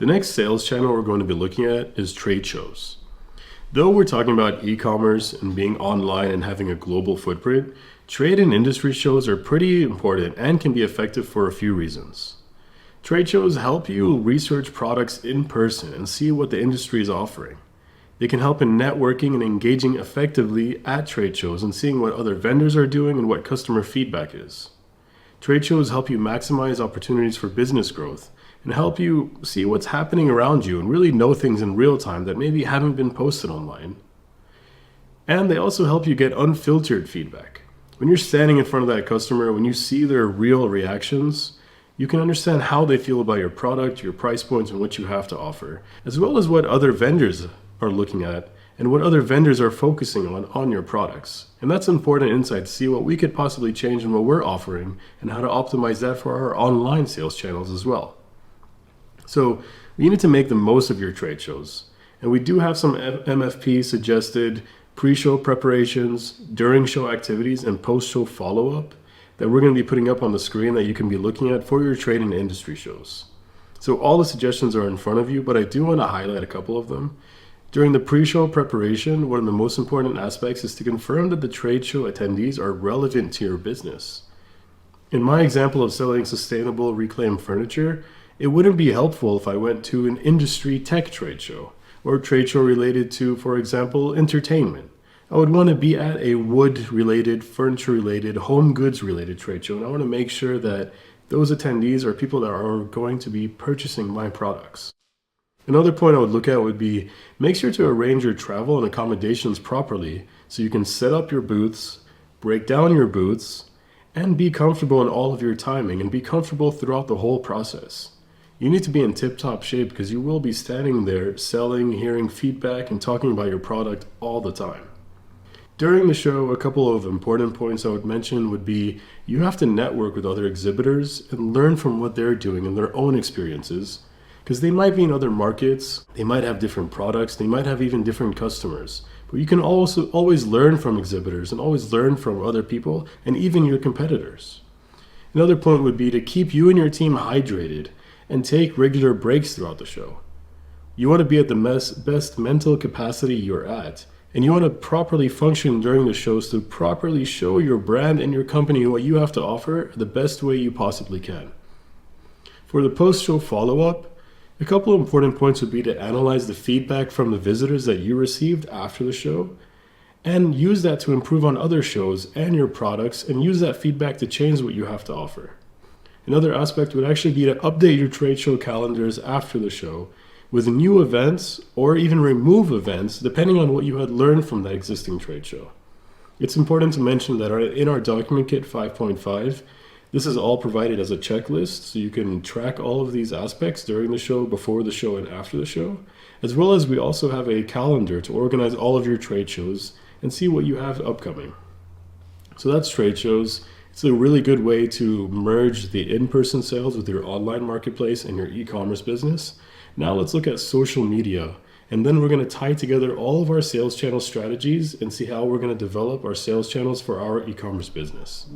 The next sales channel we're going to be looking at is trade shows. Though we're talking about e-commerce and being online and having a global footprint, trade and industry shows are pretty important and can be effective for a few reasons. Trade shows help you research products in person and see what the industry is offering. They can help in networking and engaging effectively at trade shows and seeing what other vendors are doing and what customer feedback is. Trade shows help you maximize opportunities for business growth and help you see what's happening around you and really know things in real time that maybe haven't been posted online. And they also help you get unfiltered feedback. When you're standing in front of that customer, when you see their real reactions, you can understand how they feel about your product, your price points, and what you have to offer, as well as what other vendors are looking at and what other vendors are focusing on your products. And that's important insight to see what we could possibly change in what we're offering and how to optimize that for our online sales channels as well. So you need to make the most of your trade shows. And we do have some MFP suggested pre-show preparations, during show activities, and post-show follow-up that we're going to be putting up on the screen that you can be looking at for your trade and industry shows. So all the suggestions are in front of you, but I do want to highlight a couple of them. During the pre-show preparation, one of the most important aspects is to confirm that the trade show attendees are relevant to your business. In my example of selling sustainable reclaimed furniture, it wouldn't be helpful if I went to an industry tech trade show or a trade show related to, for example, entertainment. I would want to be at a wood-related, furniture-related, home goods-related trade show, and I want to make sure that those attendees are people that are going to be purchasing my products. Another point I would look at would be make sure to arrange your travel and accommodations properly so you can set up your booths, break down your booths, and be comfortable in all of your timing and be comfortable throughout the whole process. You need to be in tip-top shape because you will be standing there selling, hearing feedback, and talking about your product all the time. During the show, a couple of important points I would mention would be you have to network with other exhibitors and learn from what they're doing and their own experiences, because they might be in other markets, they might have different products, they might have even different customers. But you can also always learn from exhibitors and always learn from other people and even your competitors. Another point would be to keep you and your team hydrated and take regular breaks throughout the show. You want to be at the best mental capacity you're at, and you want to properly function during the shows to properly show your brand and your company what you have to offer the best way you possibly can. For the post-show follow-up, a couple of important points would be to analyze the feedback from the visitors that you received after the show and use that to improve on other shows and your products and use that feedback to change what you have to offer. Another aspect would actually be to update your trade show calendars after the show with new events or even remove events depending on what you had learned from that existing trade show. It's important to mention that in our document kit 5.5, this is all provided as a checklist so you can track all of these aspects during the show, before the show, and after the show, as well as we also have a calendar to organize all of your trade shows and see what you have upcoming. So that's trade shows. It's a really good way to merge the in-person sales with your online marketplace and your e-commerce business. Now let's look at social media, and then we're going to tie together all of our sales channel strategies and see how we're going to develop our sales channels for our e-commerce business.